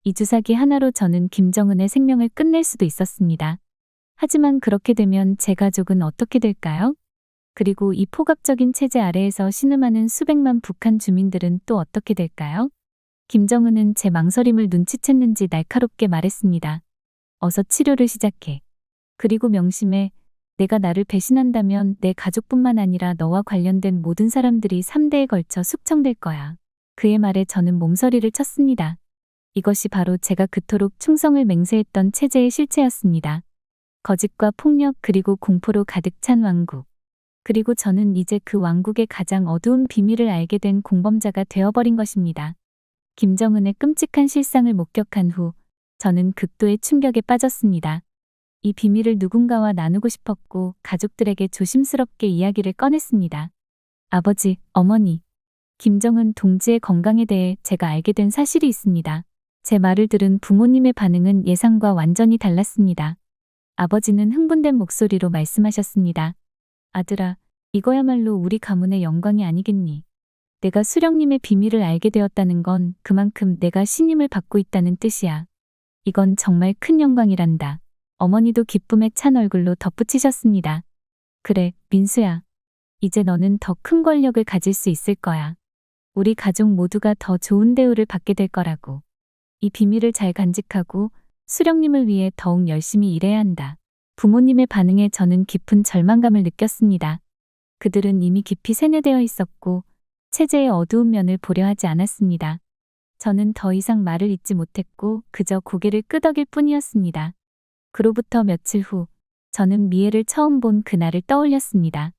이 주사기 하나로 저는 김정은의 생명을 끝낼 수도 있었습니다. 하지만 그렇게 되면 제 가족은 어떻게 될까요? 그리고 이 포갑적인 체제 아래에서 신음하는 수백만 북한 주민들은 또 어떻게 될까요? 김정은은 제 망설임을 눈치챘는지 날카롭게 말했습니다. 어서 치료를 시작해. 그리고 명심해. 내가 나를 배신한다면 내 가족뿐만 아니라 너와 관련된 모든 사람들이 3대에 걸쳐 숙청될 거야. 그의 말에 저는 몸서리를 쳤습니다. 이것이 바로 제가 그토록 충성을 맹세했던 체제의 실체였습니다. 거짓과 폭력 그리고 공포로 가득 찬 왕국. 그리고 저는 이제 그 왕국의 가장 어두운 비밀을 알게 된 공범자가 되어버린 것입니다. 김정은의 끔찍한 실상을 목격한 후 저는 극도의 충격에 빠졌습니다. 이 비밀을 누군가와 나누고 싶었고 가족들에게 조심스럽게 이야기를 꺼냈습니다. 아버지, 어머니, 김정은 동지의 건강에 대해 제가 알게 된 사실이 있습니다. 제 말을 들은 부모님의 반응은 예상과 완전히 달랐습니다. 아버지는 흥분된 목소리로 말씀하셨습니다. 아들아, 이거야말로 우리 가문의 영광이 아니겠니? 내가 수령님의 비밀을 알게 되었다는 건 그만큼 내가 신임을 받고 있다는 뜻이야. 이건 정말 큰 영광이란다. 어머니도 기쁨에 찬 얼굴로 덧붙이셨습니다. 그래, 민수야. 이제 너는 더 큰 권력을 가질 수 있을 거야. 우리 가족 모두가 더 좋은 대우를 받게 될 거라고. 이 비밀을 잘 간직하고 수령님을 위해 더욱 열심히 일해야 한다. 부모님의 반응에 저는 깊은 절망감을 느꼈습니다. 그들은 이미 깊이 세뇌되어 있었고 체제의 어두운 면을 보려 하지 않았습니다. 저는 더 이상 말을 잇지 못했고 그저 고개를 끄덕일 뿐이었습니다. 그로부터 며칠 후 저는 미애를 처음 본 그날을 떠올렸습니다.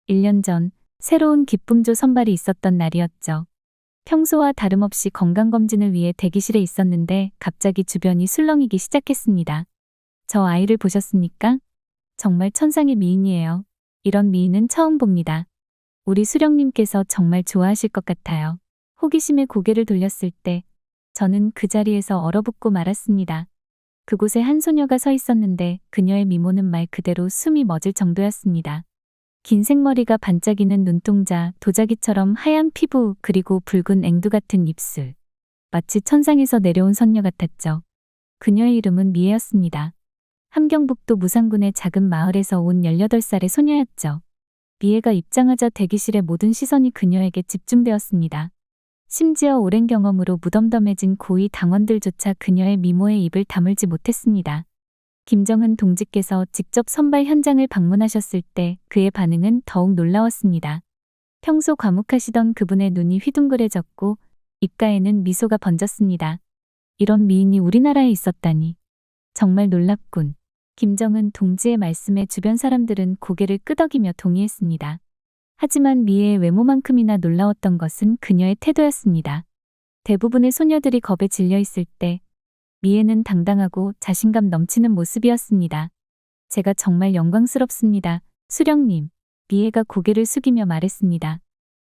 1년 전 새로운 기쁨조 선발이 있었던 날이었죠. 평소와 다름없이 건강검진을 위해 대기실에 있었는데 갑자기 주변이 술렁이기 시작했습니다. 저 아이를 보셨습니까? 정말 천상의 미인이에요. 이런 미인은 처음 봅니다. 우리 수령님께서 정말 좋아하실 것 같아요. 호기심에 고개를 돌렸을 때 저는 그 자리에서 얼어붙고 말았습니다. 그곳에 한 소녀가 서 있었는데 그녀의 미모는 말 그대로 숨이 멎을 정도였습니다. 긴 생머리가 반짝이는 눈동자, 도자기처럼 하얀 피부, 그리고 붉은 앵두 같은 입술. 마치 천상에서 내려온 선녀 같았죠. 그녀의 이름은 미애였습니다. 함경북도 무산군의 작은 마을에서 온 18살의 소녀였죠. 미애가 입장하자 대기실의 모든 시선이 그녀에게 집중되었습니다. 심지어 오랜 경험으로 무덤덤해진 고위 당원들조차 그녀의 미모에 입을 다물지 못했습니다. 김정은 동지께서 직접 선발 현장을 방문하셨을 때 그의 반응은 더욱 놀라웠습니다. 평소 과묵하시던 그분의 눈이 휘둥그레졌고 입가에는 미소가 번졌습니다. 이런 미인이 우리나라에 있었다니. 정말 놀랍군. 김정은 동지의 말씀에 주변 사람들은 고개를 끄덕이며 동의했습니다. 하지만 미애의 외모만큼이나 놀라웠던 것은 그녀의 태도였습니다. 대부분의 소녀들이 겁에 질려 있을 때 미애는 당당하고 자신감 넘치는 모습이었습니다. 제가 정말 영광스럽습니다. 수령님, 미애가 고개를 숙이며 말했습니다.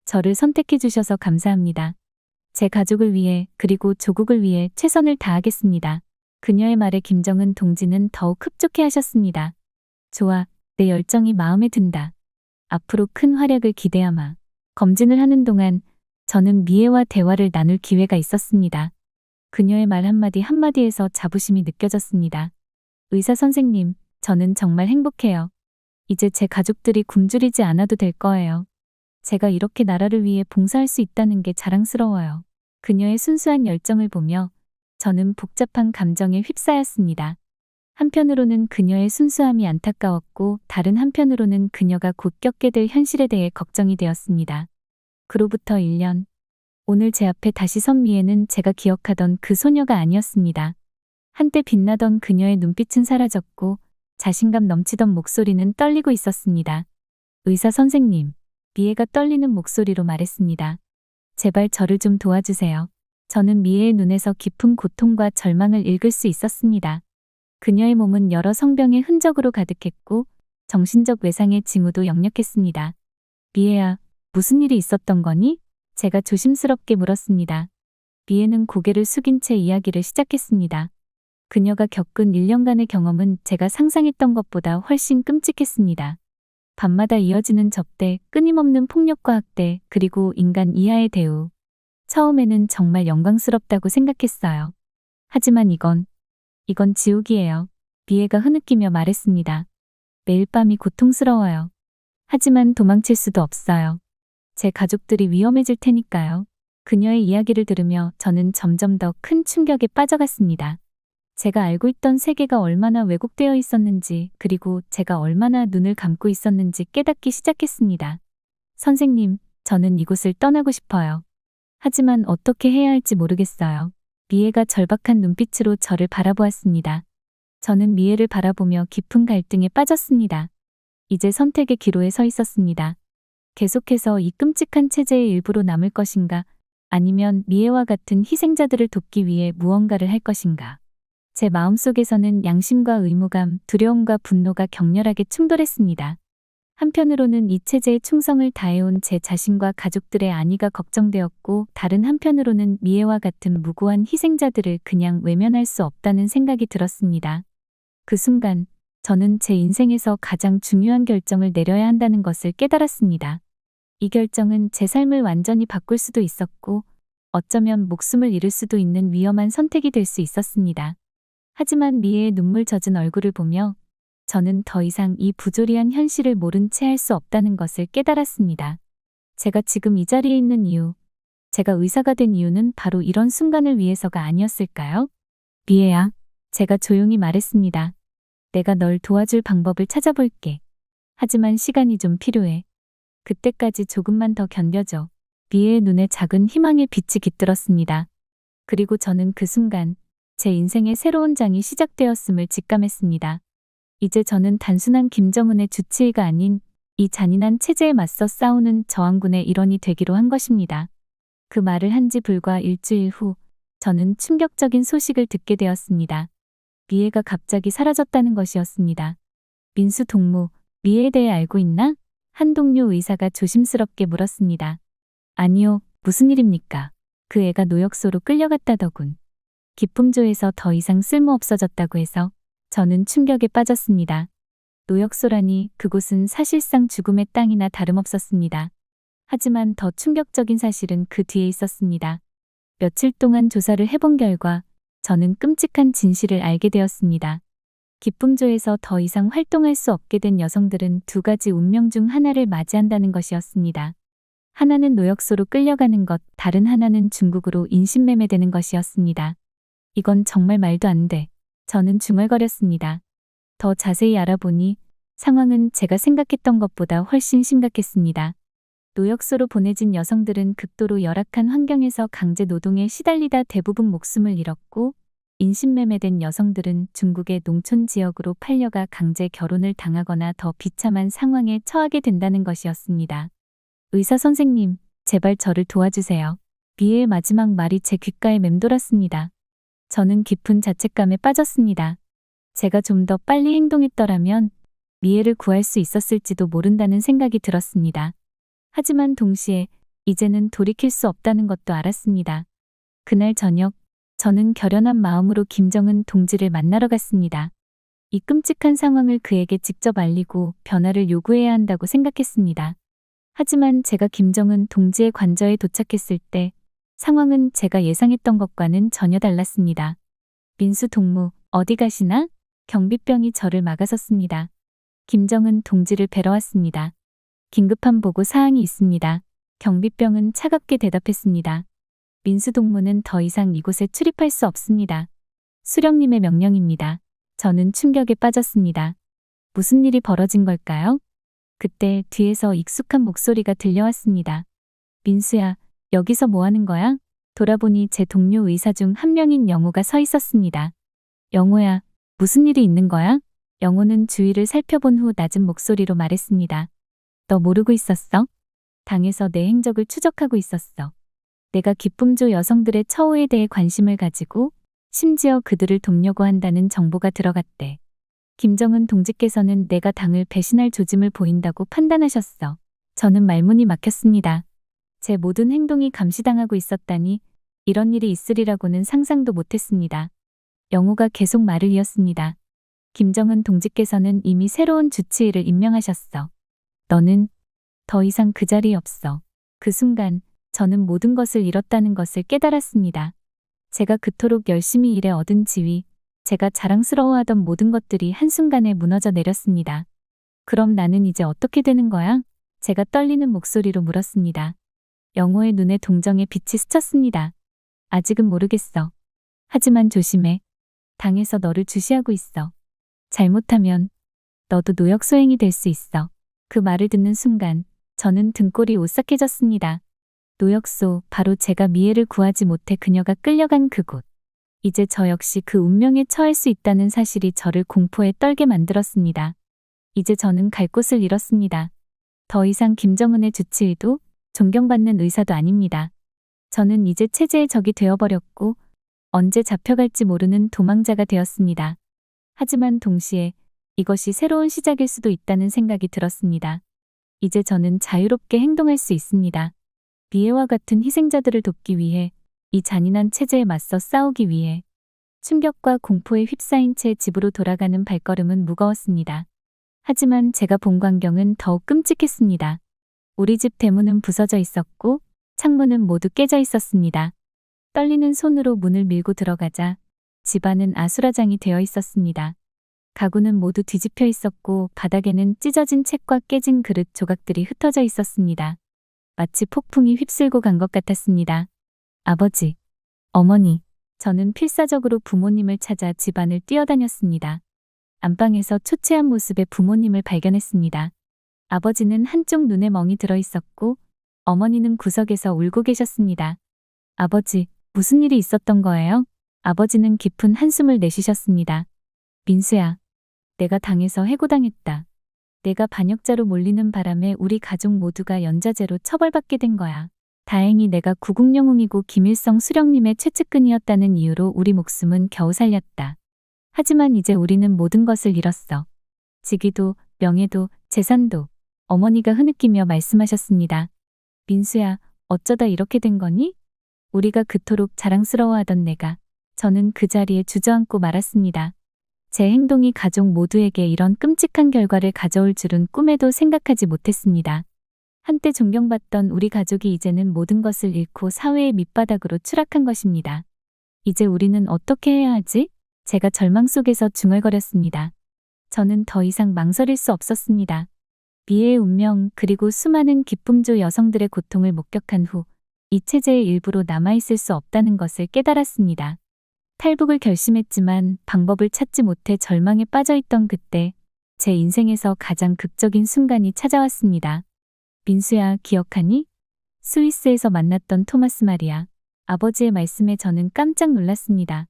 저를 선택해 주셔서 감사합니다. 제 가족을 위해 그리고 조국을 위해 최선을 다하겠습니다. 그녀의 말에 김정은 동지는 더욱 흡족해 하셨습니다. 좋아, 내 열정이 마음에 든다. 앞으로 큰 활약을 기대하마. 검진을 하는 동안 저는 미애와 대화를 나눌 기회가 있었습니다. 그녀의 말 한마디 한마디에서 자부심이 느껴졌습니다. 의사 선생님, 저는 정말 행복해요. 이제 제 가족들이 굶주리지 않아도 될 거예요. 제가 이렇게 나라를 위해 봉사할 수 있다는 게 자랑스러워요. 그녀의 순수한 열정을 보며 저는 복잡한 감정에 휩싸였습니다. 한편으로는 그녀의 순수함이 안타까웠고 다른 한편으로는 그녀가 곧 겪게 될 현실에 대해 걱정이 되었습니다. 그로부터 1년. 오늘 제 앞에 다시 선 미애는 제가 기억하던 그 소녀가 아니었습니다. 한때 빛나던 그녀의 눈빛은 사라졌고 자신감 넘치던 목소리는 떨리고 있었습니다. 의사 선생님, 미애가 떨리는 목소리로 말했습니다. 제발 저를 좀 도와주세요. 저는 미애의 눈에서 깊은 고통과 절망을 읽을 수 있었습니다. 그녀의 몸은 여러 성병의 흔적으로 가득했고 정신적 외상의 징후도 역력했습니다. 미애야, 무슨 일이 있었던 거니? 제가 조심스럽게 물었습니다. 미애는 고개를 숙인 채 이야기를 시작했습니다. 그녀가 겪은 1년간의 경험은 제가 상상했던 것보다 훨씬 끔찍했습니다. 밤마다 이어지는 접대, 끊임없는 폭력과 학대, 그리고 인간 이하의 대우. 처음에는 정말 영광스럽다고 생각했어요. 하지만 이건 지옥이에요. 미애가 흐느끼며 말했습니다. 매일 밤이 고통스러워요. 하지만 도망칠 수도 없어요. 제 가족들이 위험해질 테니까요. 그녀의 이야기를 들으며 저는 점점 더 큰 충격에 빠져갔습니다. 제가 알고 있던 세계가 얼마나 왜곡되어 있었는지 그리고 제가 얼마나 눈을 감고 있었는지 깨닫기 시작했습니다. 선생님, 저는 이곳을 떠나고 싶어요. 하지만 어떻게 해야 할지 모르겠어요. 미애가 절박한 눈빛으로 저를 바라보았습니다. 저는 미애를 바라보며 깊은 갈등에 빠졌습니다. 이제 선택의 기로에 서 있었습니다. 계속해서 이 끔찍한 체제의 일부로 남을 것인가, 아니면 미애와 같은 희생자들을 돕기 위해 무언가를 할 것인가. 제 마음속에서는 양심과 의무감, 두려움과 분노가 격렬하게 충돌했습니다. 한편으로는 이 체제에 충성을 다해온 제 자신과 가족들의 안위가 걱정되었고, 다른 한편으로는 미애와 같은 무고한 희생자들을 그냥 외면할 수 없다는 생각이 들었습니다. 그 순간 저는 제 인생에서 가장 중요한 결정을 내려야 한다는 것을 깨달았습니다. 이 결정은 제 삶을 완전히 바꿀 수도 있었고, 어쩌면 목숨을 잃을 수도 있는 위험한 선택이 될 수 있었습니다. 하지만 미애의 눈물 젖은 얼굴을 보며 저는 더 이상 이 부조리한 현실을 모른 채 할 수 없다는 것을 깨달았습니다. 제가 지금 이 자리에 있는 이유, 제가 의사가 된 이유는 바로 이런 순간을 위해서가 아니었을까요? 미애야, 제가 조용히 말했습니다. 내가 널 도와줄 방법을 찾아볼게. 하지만 시간이 좀 필요해. 그때까지 조금만 더 견뎌줘. 미애의 눈에 작은 희망의 빛이 깃들었습니다. 그리고 저는 그 순간 제 인생의 새로운 장이 시작되었음을 직감했습니다. 이제 저는 단순한 김정은의 주치의가 아닌 이 잔인한 체제에 맞서 싸우는 저항군의 일원이 되기로 한 것입니다. 그 말을 한 지 불과 일주일 후 저는 충격적인 소식을 듣게 되었습니다. 미애가 갑자기 사라졌다는 것이었습니다. 민수 동무, 미애에 대해 알고 있나? 한 동료 의사가 조심스럽게 물었습니다. 아니요, 무슨 일입니까? 그 애가 노역소로 끌려갔다더군. 기품조에서 더 이상 쓸모없어졌다고 해서 저는 충격에 빠졌습니다. 노역소라니 그곳은 사실상 죽음의 땅이나 다름없었습니다. 하지만 더 충격적인 사실은 그 뒤에 있었습니다. 며칠 동안 조사를 해본 결과 저는 끔찍한 진실을 알게 되었습니다. 기품조에서 더 이상 활동할 수 없게 된 여성들은 두 가지 운명 중 하나를 맞이한다는 것이었습니다. 하나는 노역소로 끌려가는 것, 다른 하나는 중국으로 인신매매되는 것이었습니다. 이건 정말 말도 안 돼. 저는 중얼거렸습니다. 더 자세히 알아보니 상황은 제가 생각했던 것보다 훨씬 심각했습니다. 노역소로 보내진 여성들은 극도로 열악한 환경에서 강제 노동에 시달리다 대부분 목숨을 잃었고, 인신매매된 여성들은 중국의 농촌 지역으로 팔려가 강제 결혼을 당하거나 더 비참한 상황에 처하게 된다는 것이었습니다. 의사 선생님, 제발 저를 도와주세요. 미애의 마지막 말이 제 귓가에 맴돌았습니다. 저는 깊은 자책감에 빠졌습니다. 제가 좀 더 빨리 행동했더라면 미애를 구할 수 있었을지도 모른다는 생각이 들었습니다. 하지만 동시에 이제는 돌이킬 수 없다는 것도 알았습니다. 그날 저녁, 저는 결연한 마음으로 김정은 동지를 만나러 갔습니다. 이 끔찍한 상황을 그에게 직접 알리고 변화를 요구해야 한다고 생각했습니다. 하지만 제가 김정은 동지의 관저에 도착했을 때 상황은 제가 예상했던 것과는 전혀 달랐습니다. 민수 동무, 어디 가시나? 경비병이 저를 막아섰습니다. 김정은 동지를 뵈러 왔습니다. 긴급한 보고 사항이 있습니다. 경비병은 차갑게 대답했습니다. 민수 동무는 더 이상 이곳에 출입할 수 없습니다. 수령님의 명령입니다. 저는 충격에 빠졌습니다. 무슨 일이 벌어진 걸까요? 그때 뒤에서 익숙한 목소리가 들려왔습니다. 민수야, 여기서 뭐 하는 거야? 돌아보니 제 동료 의사 중 한 명인 영호가 서 있었습니다. 영호야, 무슨 일이 있는 거야? 영호는 주위를 살펴본 후 낮은 목소리로 말했습니다. 너 모르고 있었어? 당에서 내 행적을 추적하고 있었어. 내가 기품조 여성들의 처우에 대해 관심을 가지고 심지어 그들을 돕려고 한다는 정보가 들어갔대. 김정은 동지께서는 내가 당을 배신할 조짐을 보인다고 판단하셨어. 저는 말문이 막혔습니다. 제 모든 행동이 감시당하고 있었다니 이런 일이 있으리라고는 상상도 못했습니다. 영호가 계속 말을 이었습니다. 김정은 동지께서는 이미 새로운 주치의를 임명하셨어. 너는 더 이상 그 자리에 없어. 그 순간 저는 모든 것을 잃었다는 것을 깨달았습니다. 제가 그토록 열심히 일해 얻은 지위, 제가 자랑스러워하던 모든 것들이 한순간에 무너져 내렸습니다. 그럼 나는 이제 어떻게 되는 거야? 제가 떨리는 목소리로 물었습니다. 영호의 눈에 동정의 빛이 스쳤습니다. 아직은 모르겠어. 하지만 조심해. 당에서 너를 주시하고 있어. 잘못하면 너도 노역소행이 될 수 있어. 그 말을 듣는 순간 저는 등골이 오싹해졌습니다. 노역소, 바로 제가 미애를 구하지 못해 그녀가 끌려간 그곳. 이제 저 역시 그 운명에 처할 수 있다는 사실이 저를 공포에 떨게 만들었습니다. 이제 저는 갈 곳을 잃었습니다. 더 이상 김정은의 주치의도 존경받는 의사도 아닙니다. 저는 이제 체제의 적이 되어버렸고 언제 잡혀갈지 모르는 도망자가 되었습니다. 하지만 동시에 이것이 새로운 시작일 수도 있다는 생각이 들었습니다. 이제 저는 자유롭게 행동할 수 있습니다. 미애와 같은 희생자들을 돕기 위해, 이 잔인한 체제에 맞서 싸우기 위해. 충격과 공포에 휩싸인 채 집으로 돌아가는 발걸음은 무거웠습니다. 하지만 제가 본 광경은 더욱 끔찍했습니다. 우리 집 대문은 부서져 있었고 창문은 모두 깨져 있었습니다. 떨리는 손으로 문을 밀고 들어가자 집안은 아수라장이 되어 있었습니다. 가구는 모두 뒤집혀 있었고 바닥에는 찢어진 책과 깨진 그릇 조각들이 흩어져 있었습니다. 마치 폭풍이 휩쓸고 간 것 같았습니다. 아버지, 어머니, 저는 필사적으로 부모님을 찾아 집안을 뛰어다녔습니다. 안방에서 초췌한 모습의 부모님을 발견했습니다. 아버지는 한쪽 눈에 멍이 들어 있었고 어머니는 구석에서 울고 계셨습니다. 아버지, 무슨 일이 있었던 거예요? 아버지는 깊은 한숨을 내쉬셨습니다. 민수야, 내가 당해서 해고당했다. 내가 반역자로 몰리는 바람에 우리 가족 모두가 연좌제로 처벌받게 된 거야. 다행히 내가 구국영웅이고 김일성 수령님의 최측근이었다는 이유로 우리 목숨은 겨우 살렸다. 하지만 이제 우리는 모든 것을 잃었어. 직위도, 명예도, 재산도. 어머니가 흐느끼며 말씀하셨습니다. 민수야, 어쩌다 이렇게 된 거니? 우리가 그토록 자랑스러워하던 내가. 저는 그 자리에 주저앉고 말았습니다. 제 행동이 가족 모두에게 이런 끔찍한 결과를 가져올 줄은 꿈에도 생각하지 못했습니다. 한때 존경받던 우리 가족이 이제는 모든 것을 잃고 사회의 밑바닥으로 추락한 것입니다. 이제 우리는 어떻게 해야 하지? 제가 절망 속에서 중얼거렸습니다. 저는 더 이상 망설일 수 없었습니다. 미애의 운명 그리고 수많은 기쁨조 여성들의 고통을 목격한 후 이 체제의 일부로 남아있을 수 없다는 것을 깨달았습니다. 탈북을 결심했지만 방법을 찾지 못해 절망에 빠져있던 그때 제 인생에서 가장 극적인 순간이 찾아왔습니다. 민수야, 기억하니? 스위스에서 만났던 토마스 말이야. 아버지의 말씀에 저는 깜짝 놀랐습니다.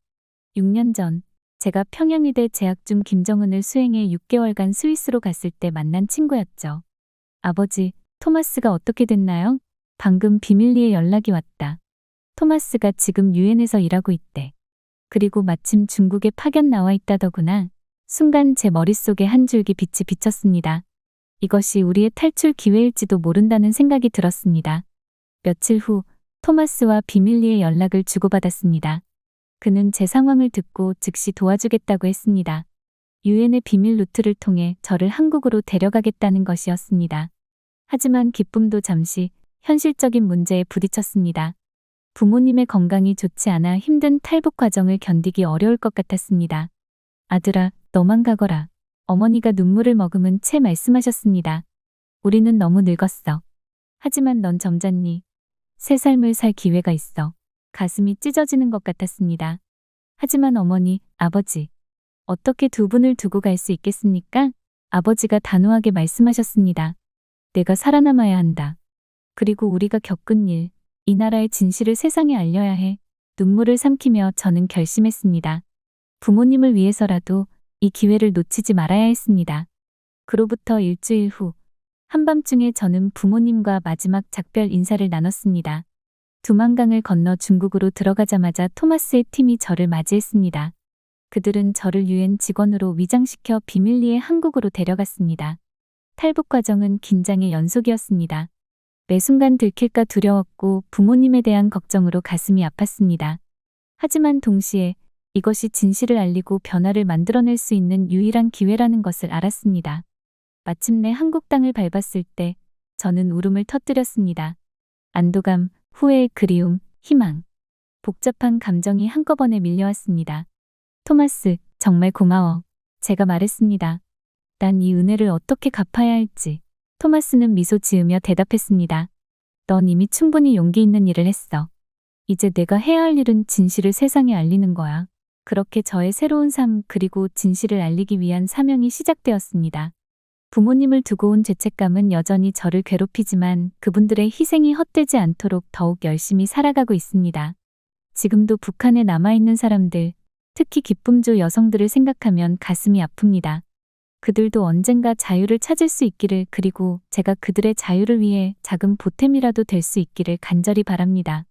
6년 전 제가 평양의대 재학 중 김정은을 수행해 6개월간 스위스로 갔을 때 만난 친구였죠. 아버지, 토마스가 어떻게 됐나요? 방금 비밀리에 연락이 왔다. 토마스가 지금 유엔에서 일하고 있대. 그리고 마침 중국에 파견 나와 있다더구나. 순간 제 머릿속에 한 줄기 빛이 비쳤습니다. 이것이 우리의 탈출 기회일지도 모른다는 생각이 들었습니다. 며칠 후 토마스와 비밀리에 연락을 주고받았습니다. 그는 제 상황을 듣고 즉시 도와주겠다고 했습니다. 유엔의 비밀 루트를 통해 저를 한국으로 데려가겠다는 것이었습니다. 하지만 기쁨도 잠시 현실적인 문제에 부딪혔습니다. 부모님의 건강이 좋지 않아 힘든 탈북 과정을 견디기 어려울 것 같았습니다. 아들아, 너만 가거라. 어머니가 눈물을 머금은 채 말씀하셨습니다. 우리는 너무 늙었어. 하지만 넌 점잖니. 새 삶을 살 기회가 있어. 가슴이 찢어지는 것 같았습니다. 하지만 어머니, 아버지, 어떻게 두 분을 두고 갈 수 있겠습니까? 아버지가 단호하게 말씀하셨습니다. 내가 살아남아야 한다. 그리고 우리가 겪은 일, 이 나라의 진실을 세상에 알려야 해. 눈물을 삼키며 저는 결심했습니다. 부모님을 위해서라도 이 기회를 놓치지 말아야 했습니다. 그로부터 일주일 후, 한밤중에 저는 부모님과 마지막 작별 인사를 나눴습니다. 두만강을 건너 중국으로 들어가자마자 토마스의 팀이 저를 맞이했습니다. 그들은 저를 유엔 직원으로 위장시켜 비밀리에 한국으로 데려갔습니다. 탈북 과정은 긴장의 연속이었습니다. 매 순간 들킬까 두려웠고 부모님에 대한 걱정으로 가슴이 아팠습니다. 하지만 동시에 이것이 진실을 알리고 변화를 만들어낼 수 있는 유일한 기회라는 것을 알았습니다. 마침내 한국 땅을 밟았을 때 저는 울음을 터뜨렸습니다. 안도감, 후회, 그리움, 희망. 복잡한 감정이 한꺼번에 밀려왔습니다. 토마스, 정말 고마워. 제가 말했습니다. 난 이 은혜를 어떻게 갚아야 할지. 토마스는 미소 지으며 대답했습니다. 넌 이미 충분히 용기 있는 일을 했어. 이제 내가 해야 할 일은 진실을 세상에 알리는 거야. 그렇게 저의 새로운 삶 그리고 진실을 알리기 위한 사명이 시작되었습니다. 부모님을 두고 온 죄책감은 여전히 저를 괴롭히지만 그분들의 희생이 헛되지 않도록 더욱 열심히 살아가고 있습니다. 지금도 북한에 남아있는 사람들, 특히 기쁨조 여성들을 생각하면 가슴이 아픕니다. 그들도 언젠가 자유를 찾을 수 있기를 그리고 제가 그들의 자유를 위해 작은 보탬이라도 될 수 있기를 간절히 바랍니다.